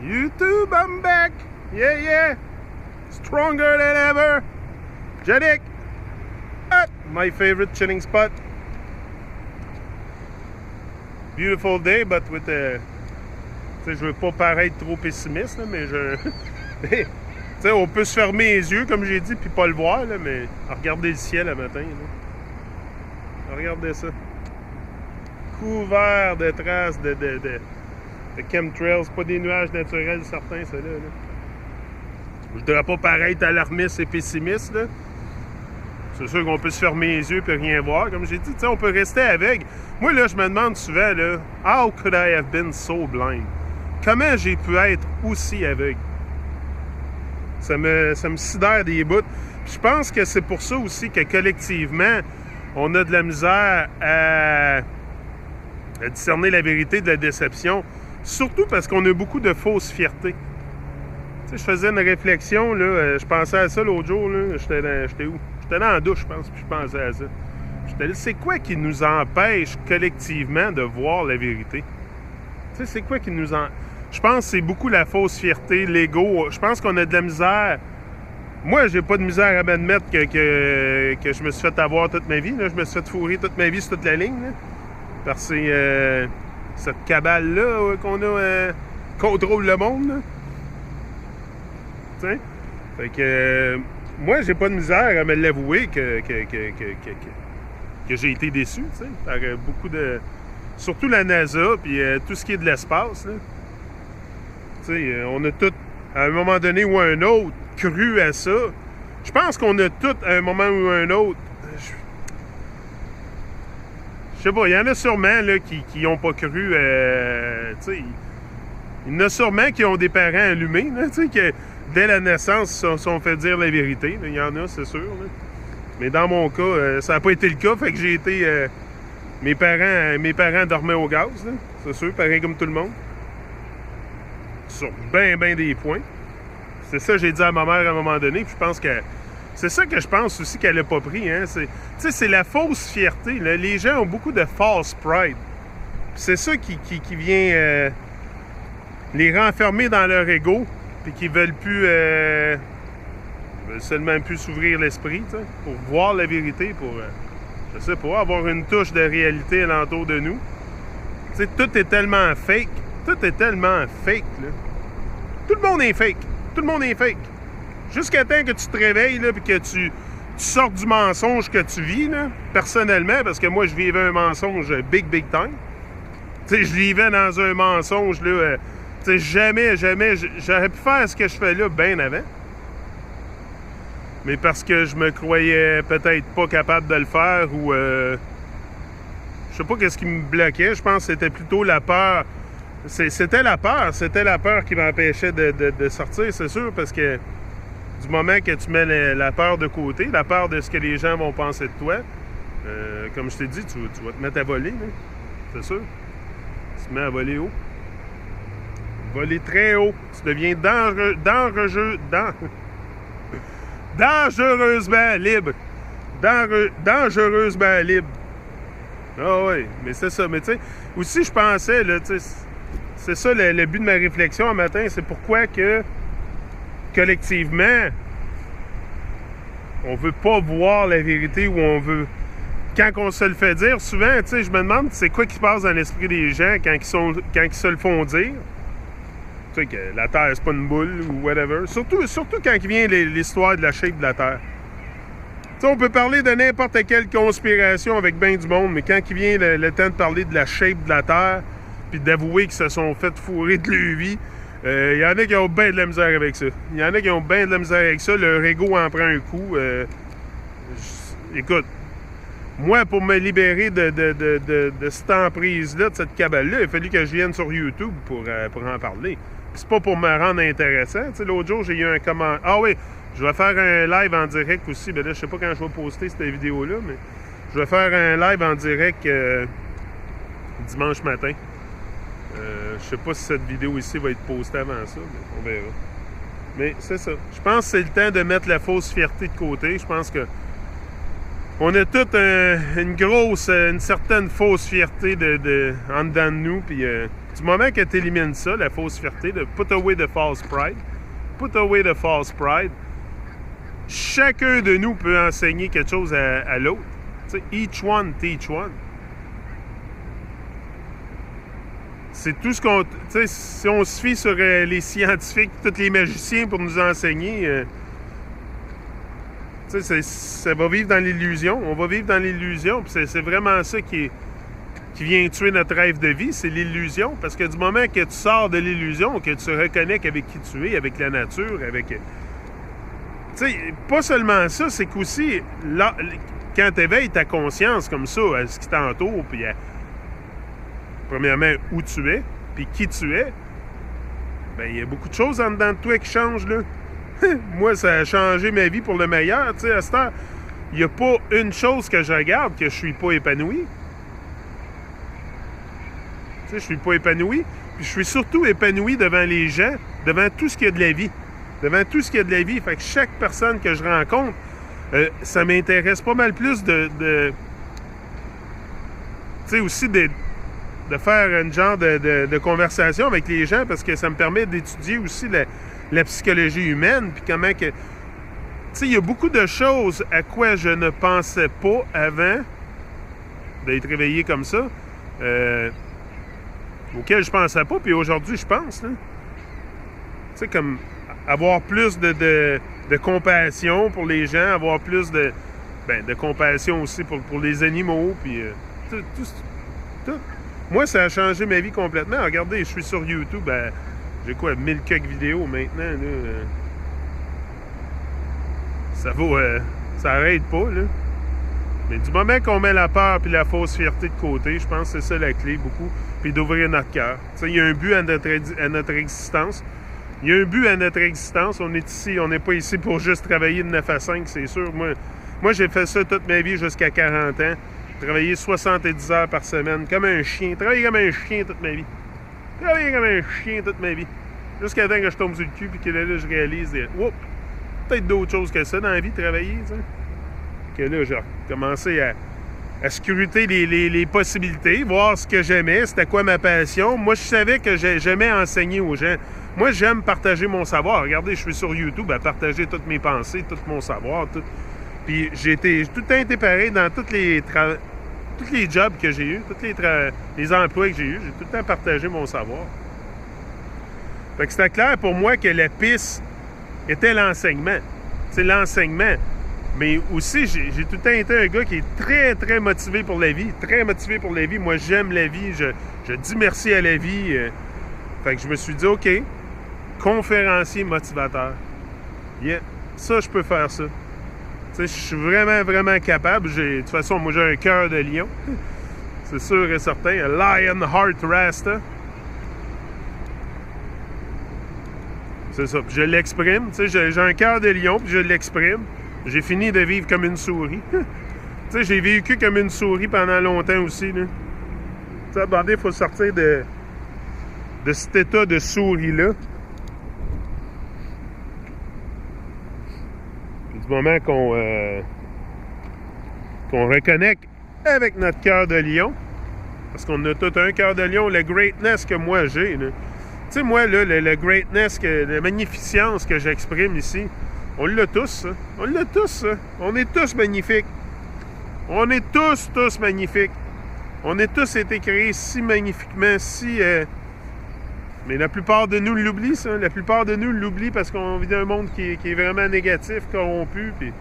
YouTube, I'm back! Yeah, yeah! Stronger than ever! Janik! At my favorite chilling spot. Beautiful day, but with a... Tu sais, je veux pas paraître trop pessimiste, là, mais je... tu sais, on peut se fermer les yeux, comme j'ai dit, puis pas le voir, là, mais regardez le ciel le matin, là. Regardez ça. Couvert de traces de chemtrails, pas des nuages naturels certains, ça là. Je voudrais pas paraître alarmiste et pessimiste, là. C'est sûr qu'on peut se fermer les yeux et rien voir. Comme j'ai dit, on peut rester aveugle. Moi, là, je me demande souvent, là, how could I have been so blind? Comment j'ai pu être aussi aveugle? Ça me sidère des bouts. Puis je pense que c'est pour ça aussi que collectivement, on a de la misère à discerner la vérité de la déception. Surtout parce qu'on a beaucoup de fausses fiertés. Tu sais, je faisais une réflexion, là, je pensais à ça l'autre jour, là. J'étais où? J'étais dans la douche, je pense, puis je pensais à ça. J'étais là, c'est quoi qui nous empêche collectivement de voir la vérité? Tu sais, c'est quoi qui nous en... Je pense que c'est beaucoup la fausse fierté, l'ego. Je pense qu'on a de la misère. Moi, j'ai pas de misère à m'admettre que je me suis fait avoir toute ma vie. Là. Je me suis fait fourrer toute ma vie sur toute la ligne. Là. Parce que c'est cette cabale-là qu'on a contrôle le monde. Là. Tu sais? Fait que moi, j'ai pas de misère à me l'avouer que j'ai été déçu, tu sais, par beaucoup de... Surtout la NASA, puis tout ce qui est de l'espace, là. Tu sais, on a tous, à un moment donné ou à un autre, cru à ça. Je pense qu'on a tous, à un moment ou à un autre... Je sais pas, il y en a sûrement, là, qui n'ont pas cru, tu sais... Il y en a sûrement qui ont des parents allumés, là, tu sais, que dès la naissance, se sont fait dire la vérité. Là. Il y en a, c'est sûr, là. Mais dans mon cas, ça n'a pas été le cas, fait que j'ai été... mes parents dormaient au gaz, là, c'est sûr, pareil comme tout le monde. Sur ben des points. C'est ça que j'ai dit à ma mère à un moment donné, puis je pense que... C'est ça que je pense aussi qu'elle n'a pas pris, hein. Tu sais, c'est la fausse fierté, là. Les gens ont beaucoup de false pride. Puis c'est ça qui vient les renfermer dans leur ego, puis qui veulent plus... veulent seulement plus s'ouvrir l'esprit, tu sais, pour voir la vérité, pour... je sais pas, avoir une touche de réalité alentour de nous. Tu sais, tout est tellement fake. Tout est tellement fake, là. Tout le monde est fake. Tout le monde est fake. Jusqu'à temps que tu te réveilles, là, puis que tu sortes du mensonge que tu vis, là, personnellement, parce que moi, je vivais un mensonge big time. Tu sais, je vivais dans un mensonge, là, tu sais, jamais, j'aurais pu faire ce que je fais là bien avant. Mais parce que je me croyais peut-être pas capable de le faire ou... je sais pas qu'est-ce qui me bloquait. Je pense que c'était plutôt la peur. C'était la peur qui m'empêchait de sortir, c'est sûr, parce que du moment que tu mets la peur de côté, la peur de ce que les gens vont penser de toi, comme je t'ai dit, tu vas te mettre à voler, là, c'est sûr. Tu te mets à voler haut. Voler très haut. Tu deviens dangereusement libre. Dangereusement libre. Ah oui, mais c'est ça. Mais tu sais, aussi je pensais, là, tu sais, c'est ça le but de ma réflexion un matin, c'est pourquoi que, collectivement, on veut pas voir la vérité ou on veut... Quand on se le fait dire, souvent, tu sais, je me demande c'est quoi qui se passe dans l'esprit des gens quand ils se le font dire. Tu sais, que la Terre, c'est pas une boule ou whatever. Surtout quand il vient l'histoire de la shape de la Terre. Tu sais, on peut parler de n'importe quelle conspiration avec bien du monde, mais quand il vient le temps de parler de la shape de la Terre, puis d'avouer qu'ils se sont fait fourrer de leur vie, il y en a qui ont bien de la misère avec ça. Il y en a qui ont bien de la misère avec ça. Leur ego en prend un coup. Écoute, moi, pour me libérer de cette emprise-là, de cette cabale-là, il a fallu que je vienne sur YouTube pour en parler. Puis c'est pas pour me rendre intéressant. Tu sais, l'autre jour, j'ai eu un commentaire. Ah oui, je vais faire un live en direct aussi. Ben là, je sais pas quand je vais poster cette vidéo-là, mais je vais faire un live en direct dimanche matin. Je sais pas si cette vidéo ici va être postée avant ça, mais on verra. Mais c'est ça. Je pense que c'est le temps de mettre la fausse fierté de côté. Je pense que on a toute une certaine fausse fierté en dedans de nous, puis Du moment que tu élimines ça, la fausse fierté, de put away the false pride, put away the false pride, chacun de nous peut enseigner quelque chose à l'autre. T'sais, each one teach one. C'est tout ce qu'on... Si on se fie sur les scientifiques, tous les magiciens pour nous enseigner, ça va vivre dans l'illusion. On va vivre dans l'illusion. Puis c'est vraiment ça qui vient tuer notre rêve de vie, c'est l'illusion. Parce que du moment que tu sors de l'illusion, que tu reconnectes avec qui tu es, avec la nature, avec... Tu sais, pas seulement ça, c'est qu'aussi, là, quand tu éveilles ta conscience comme ça, à ce qui t'entoure, puis à, premièrement, où tu es, puis qui tu es, bien, il y a beaucoup de choses en dedans de toi qui changent, là. Moi, ça a changé ma vie pour le meilleur, tu sais, à cette heure. Il n'y a pas une chose que je regarde que je suis pas épanoui. Tu sais, je suis pas épanoui, puis je suis surtout épanoui devant les gens, devant tout ce qu'il y a de la vie. Devant tout ce qu'il y a de la vie. Fait que chaque personne que je rencontre, ça m'intéresse pas mal plus de tu sais, aussi de faire un genre de conversation avec les gens parce que ça me permet d'étudier aussi la psychologie humaine puis comment que... Tu sais, il y a beaucoup de choses à quoi je ne pensais pas avant d'être réveillé comme ça, auxquelles je pensais pas, puis aujourd'hui, je pense, là. Tu sais, comme... avoir plus de compassion pour les gens, avoir plus de compassion aussi pour les animaux, puis tout. Moi, ça a changé ma vie complètement. Regardez, je suis sur YouTube, j'ai quoi, 1000 quelques vidéos maintenant, là. Ça vaut... ça arrête pas, là. Mais du moment qu'on met la peur puis la fausse fierté de côté, je pense que c'est ça la clé, beaucoup, puis d'ouvrir notre cœur. Tu sais, il y a un but à notre existence. Il y a un but à notre existence. On est ici, on n'est pas ici pour juste travailler de 9 à 5, c'est sûr. Moi j'ai fait ça toute ma vie jusqu'à 40 ans. Travailler 70 heures par semaine, comme un chien. Travailler comme un chien toute ma vie. Travailler comme un chien toute ma vie. Jusqu'à temps que je tombe sur le cul puis que là, je réalise, oups, peut-être d'autres choses que ça dans la vie, travailler, tu sais. Que là, j'ai commencé à scruter les possibilités, voir ce que j'aimais, c'était quoi ma passion. Moi, je savais que j'aimais enseigner aux gens. Moi, j'aime partager mon savoir. Regardez, je suis sur YouTube à partager toutes mes pensées, tout mon savoir, tout. Puis j'ai tout le temps été pareil dans tous les jobs que j'ai eus, tous les emplois que j'ai eus. J'ai tout le temps partagé mon savoir. Fait que c'était clair pour moi que la piste était l'enseignement. C'est l'enseignement. Mais aussi, j'ai tout le temps été un gars qui est très, très motivé pour la vie. Très motivé pour la vie. Moi, j'aime la vie. Je dis merci à la vie. Fait que je me suis dit, OK, conférencier motivateur. Yeah, ça, je peux faire ça. Tu sais, je suis vraiment, vraiment capable. De toute façon, moi, j'ai un cœur de lion. C'est sûr et certain. Un Lion Heart Rasta. C'est ça. Puis je l'exprime. Tu sais, j'ai un cœur de lion, puis je l'exprime. J'ai fini de vivre comme une souris. Tu sais, j'ai vécu comme une souris pendant longtemps aussi, là. Tu sais, attendez, il faut sortir de cet état de souris-là. Du moment qu'on reconnecte avec notre cœur de lion, parce qu'on a tout un cœur de lion, le greatness que moi j'ai, là. Tu sais, moi, là, le greatness, la magnificence que j'exprime ici, on l'a tous, ça. On l'a tous, ça. On est tous magnifiques. On est tous magnifiques. On est tous été créés si magnifiquement, si... Mais la plupart de nous l'oublient, ça. La plupart de nous l'oublient parce qu'on vit dans un monde qui est vraiment négatif, corrompu, puis... Tu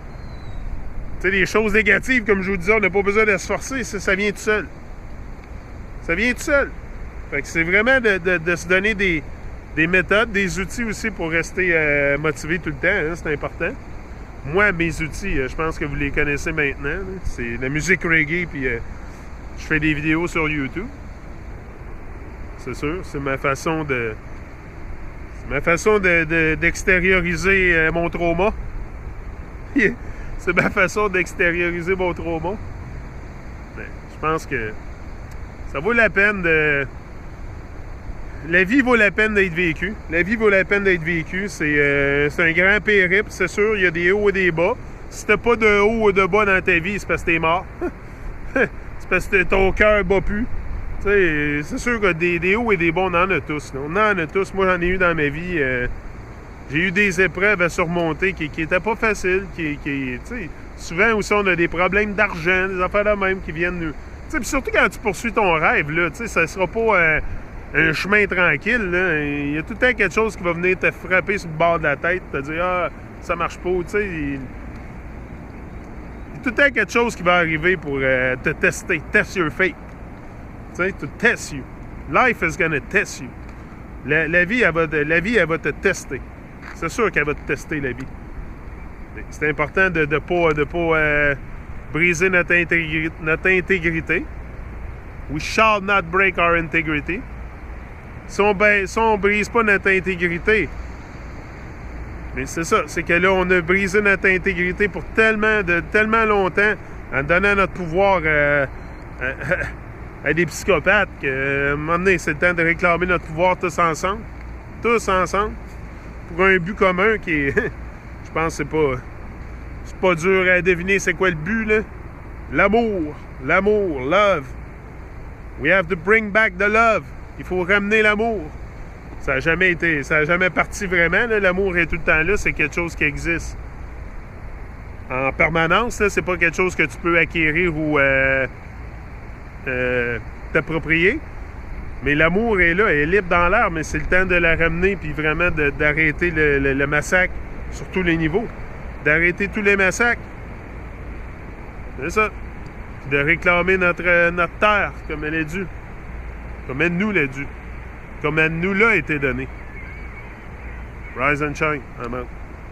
sais, les choses négatives, comme je vous disais, on n'a pas besoin de se forcer, ça vient tout seul. Ça vient tout seul. Fait que c'est vraiment de se donner des méthodes, des outils aussi pour rester motivé tout le temps, hein, c'est important. Moi, mes outils, je pense que vous les connaissez maintenant. Là. C'est la musique reggae, puis je fais des vidéos sur YouTube. C'est sûr, c'est ma façon d'extérioriser mon trauma. C'est ma façon d'extérioriser mon trauma. Ben, je pense que ça vaut la peine de... La vie vaut la peine d'être vécue. La vie vaut la peine d'être vécue. C'est un grand périple, c'est sûr. Il y a des hauts et des bas. Si t'as pas de haut ou de bas dans ta vie, c'est parce que t'es mort. C'est parce que ton cœur bat plus. Tu sais, c'est sûr que des hauts et des bons, on en a tous. Là. On en a tous. Moi, j'en ai eu dans ma vie. J'ai eu des épreuves à surmonter qui n'étaient pas faciles. Tu sais, souvent aussi, on a des problèmes d'argent, des affaires de même qui viennent nous... Tu sais, surtout quand tu poursuis ton rêve, là, tu sais, ça sera pas un chemin tranquille. Là. Il y a tout le temps quelque chose qui va venir te frapper sur le bord de la tête, te dire « Ah, ça marche pas. » Tu sais, il y a tout le temps quelque chose qui va arriver pour te tester. Test your faith. Tu sais, to test you. Life is gonna test you. La vie, elle va te tester. C'est sûr qu'elle va te tester, la vie. C'est important de ne pas briser notre intégrité. We shall not break our integrity. Si on brise pas notre intégrité, mais c'est ça, c'est que là, on a brisé notre intégrité pour tellement longtemps en donnant notre pouvoir à des psychopathes qu'à un moment donné, c'est le temps de réclamer notre pouvoir tous ensemble. Tous ensemble. Pour un but commun qui est... je pense que c'est pas dur à deviner c'est quoi le but, là. L'amour, love. We have to bring back the love. Il faut ramener l'amour. Ça n'a jamais parti vraiment, là. L'amour est tout le temps là, c'est quelque chose qui existe en permanence, là. C'est pas quelque chose que tu peux acquérir ou t'approprier. Mais l'amour est là, elle est libre dans l'air, mais c'est le temps de la ramener puis vraiment d'arrêter le massacre sur tous les niveaux. D'arrêter tous les massacres. C'est ça. De réclamer notre terre comme elle est due. Comme elle nous l'est due. Comme elle nous l'a été donnée. Rise and shine. I'm out.